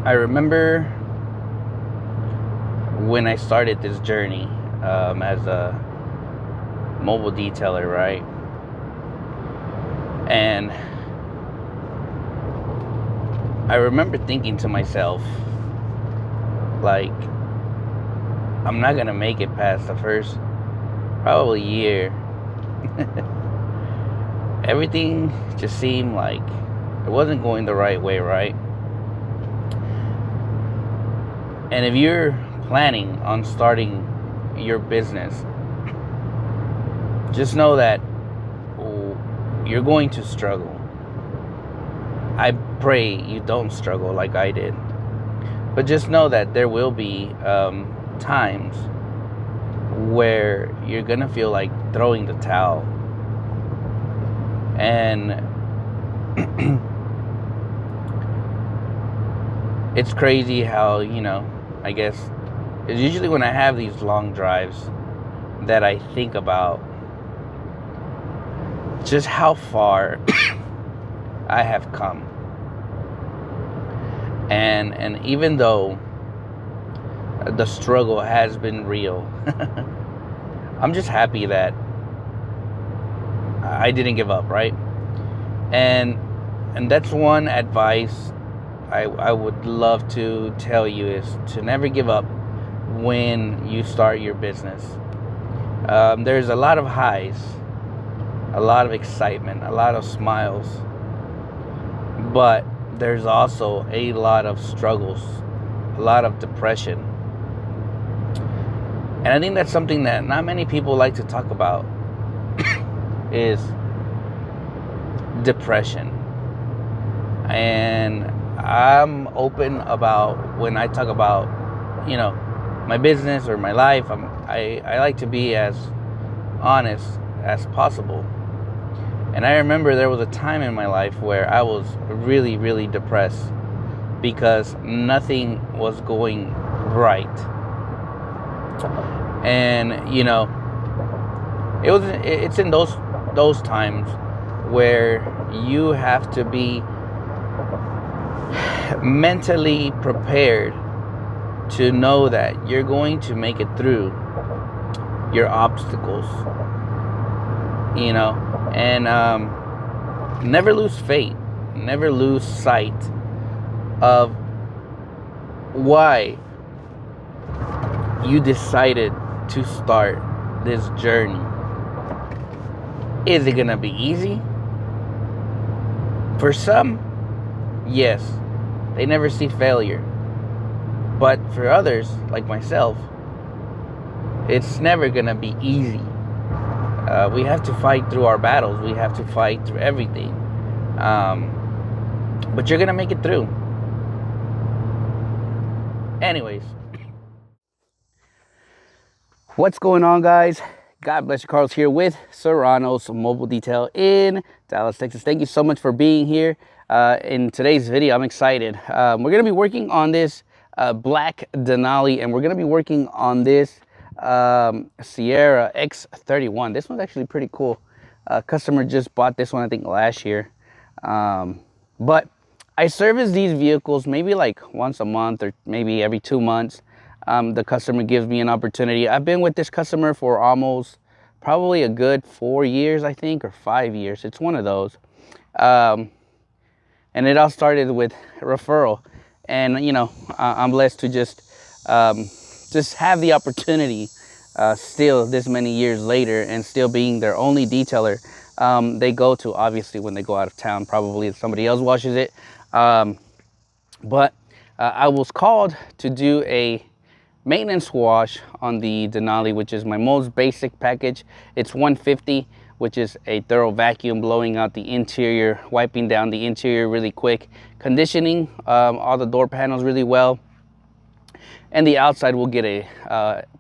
I remember when I started this journey as a mobile detailer, right? And I remember thinking to myself, like, I'm not gonna make it past the first probably year. Everything just seemed like it wasn't going the right way, right? And if you're planning on starting your business, just know that you're going to struggle. I pray you don't struggle like I did. But just know that there will be times where you're going to feel like throwing the towel. And it's crazy how, I guess it's usually when I have these long drives that I think about just how far I have come. And even though the struggle has been real, I'm just happy that I didn't give up, right? And that's one advice I would love to tell you, is to never give up when you start your business. There's a lot of highs, a lot of excitement, a lot of smiles, but there's also a lot of struggles, a lot of depression. And I think that's something that not many people like to talk about is depression. And I'm open about when I talk about, my business or my life. I like to be as honest as possible. And I remember there was a time in my life where I was really, really depressed because nothing was going right. And it's in those times where you have to be mentally prepared to know that you're going to make it through your obstacles, and never lose faith, never lose sight of why you decided to start this journey. Is it gonna be easy? For some, yes, they never see failure. But for others, like myself, it's never gonna be easy. We have to fight through our battles. We have to fight through everything. But you're gonna make it through. Anyways, what's going on, guys? God bless you. Carlos here with Serranos Mobile Detail in Dallas, Texas. Thank you so much for being here. In today's video, I'm excited. We're going to be working on this black Denali, and we're going to be working on this Sierra X31. This one's actually pretty cool. Customer just bought this one, I think, last year. But I service these vehicles maybe like once a month or maybe every 2 months. The customer gives me an opportunity. I've been with this customer for almost probably a good 4 years, I think, or 5 years. It's one of those. And it all started with referral. And, I'm blessed to just have the opportunity still this many years later, and still being their only detailer they go to. Obviously, when they go out of town, probably somebody else washes it. But I was called to do a maintenance wash on the Denali, which is my most basic package. It's 150, which is a thorough vacuum, blowing out the interior, wiping down the interior really quick, conditioning all the door panels really well, and the outside will get a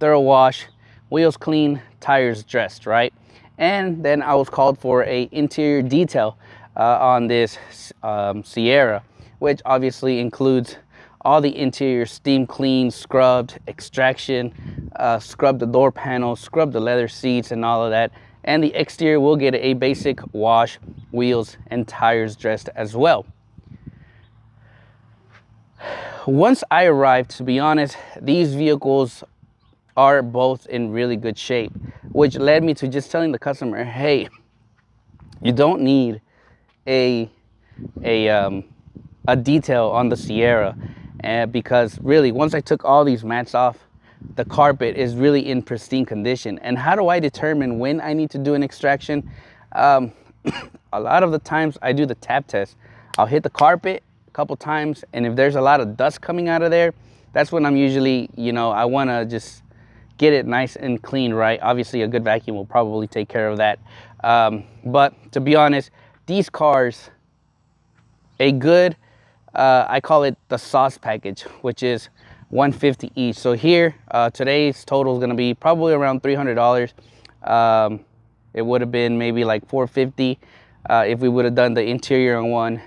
thorough wash, wheels clean, tires dressed, right? And then I was called for a interior detail on this Sierra, which obviously includes all the interior steam clean, scrubbed, extraction, scrub the door panels, scrub the leather seats and all of that. And the exterior will get a basic wash, wheels and tires dressed as well. once I arrived, to be honest, these vehicles are both in really good shape, which led me to just telling the customer, hey, you don't need a detail on the Sierra, and because really once I took all these mats off, the carpet is really in pristine condition. And how do I determine when I need to do an extraction? A lot of the times I do the tap test. I'll hit the carpet a couple times, and if there's a lot of dust coming out of there, that's when I'm usually, I want to just get it nice and clean, right? Obviously a good vacuum will probably take care of that. But to be honest, these cars, a good, I call it the sauce package, which is $150 each. So here, today's total is going to be probably around $300. It would have been maybe like $450 if we would have done the interior on one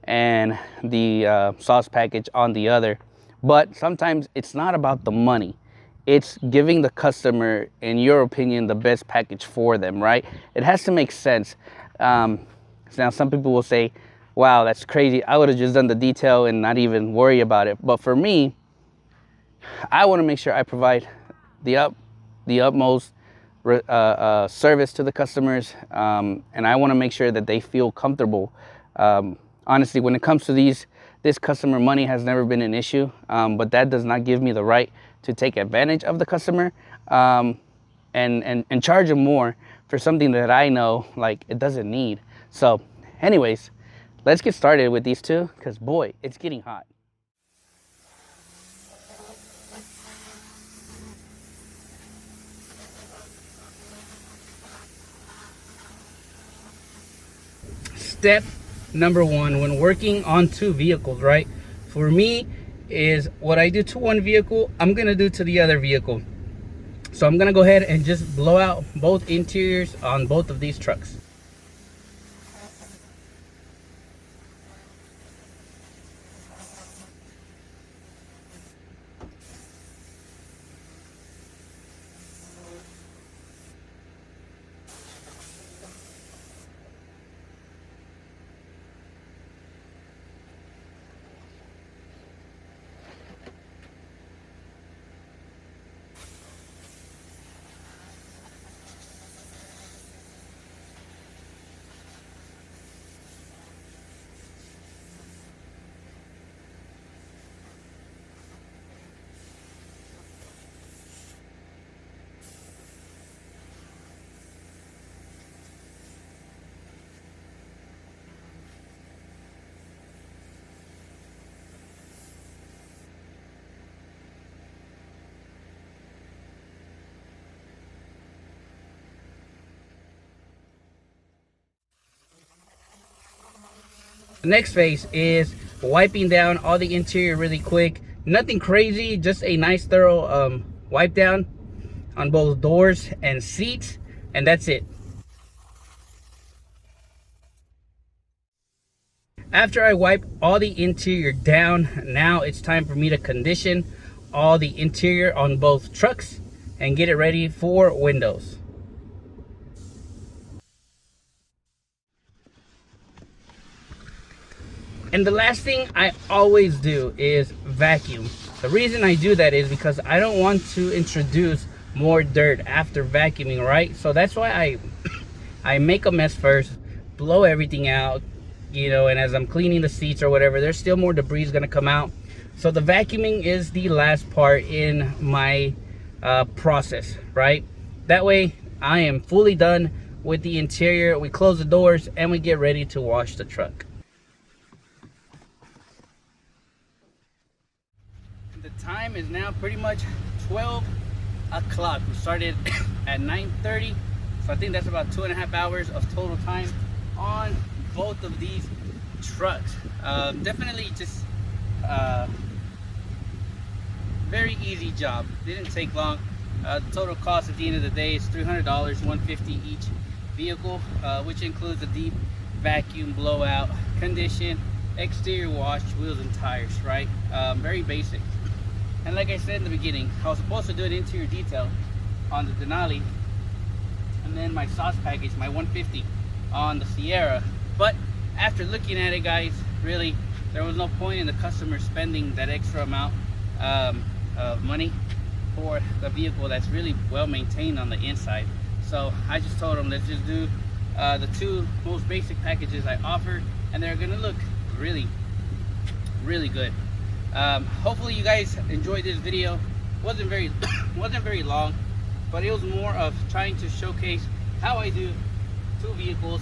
and the sauce package on the other. But sometimes it's not about the money. It's giving the customer, in your opinion, the best package for them, right? It has to make sense. Now, some people will say, wow, that's crazy. I would have just done the detail and not even worry about it. But for me, I want to make sure I provide the utmost service to the customers, and I want to make sure that they feel comfortable. Honestly, when it comes to this customer, money has never been an issue, but that does not give me the right to take advantage of the customer and charge them more for something that I know like it doesn't need. So anyways, let's get started with these two, because boy, it's getting hot. Step number one when working on two vehicles, right? For me, is what I do to one vehicle, I'm gonna do to the other vehicle. So I'm gonna go ahead and just blow out both interiors on both of these trucks. The next phase is wiping down all the interior really quick. Nothing crazy, just a nice thorough wipe down on both doors and seats, and that's it. After I wipe all the interior down, now it's time for me to condition all the interior on both trucks and get it ready for windows. And the last thing I always do is vacuum. The reason I do that is because I don't want to introduce more dirt after vacuuming, right? So that's why I make a mess first, blow everything out, and as I'm cleaning the seats or whatever, there's still more debris gonna come out. So the vacuuming is the last part in my process, right? That way I am fully done with the interior. We close the doors and we get ready to wash the truck. The time is now pretty much 12 o'clock. We started at 9:30, so I think that's about 2.5 hours of total time on both of these trucks. Definitely just very easy job. Didn't take long. The total cost at the end of the day is $300, $150 each vehicle, which includes a deep vacuum, blowout, condition, exterior wash, wheels and tires, right? Very basic. And like I said in the beginning, I was supposed to do an interior detail on the Denali and then my sauce package, my 150 on the Sierra. But after looking at it, guys, really, there was no point in the customer spending that extra amount of money for the vehicle that's really well maintained on the inside. So I just told them, let's just do the two most basic packages I offer, and they're gonna look really good. Hopefully you guys enjoyed this video. Wasn't very long, but it was more of trying to showcase how I do two vehicles,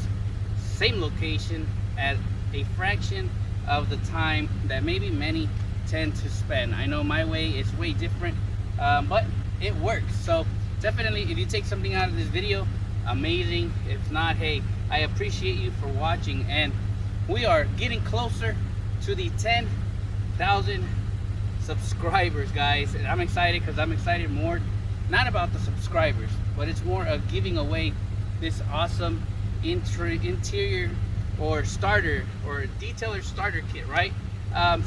same location, at a fraction of the time that maybe many tend to spend. I know my way is way different, but it works. So definitely, if you take something out of this video, amazing. If not, hey, I appreciate you for watching, and we are getting closer to the 10,000 subscribers, guys, and I'm excited because I'm excited more not about the subscribers, but it's more of giving away this awesome interior or starter or detailer starter kit, right?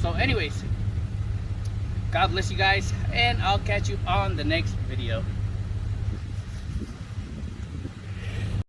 So anyways, God bless you guys, and I'll catch you on the next video.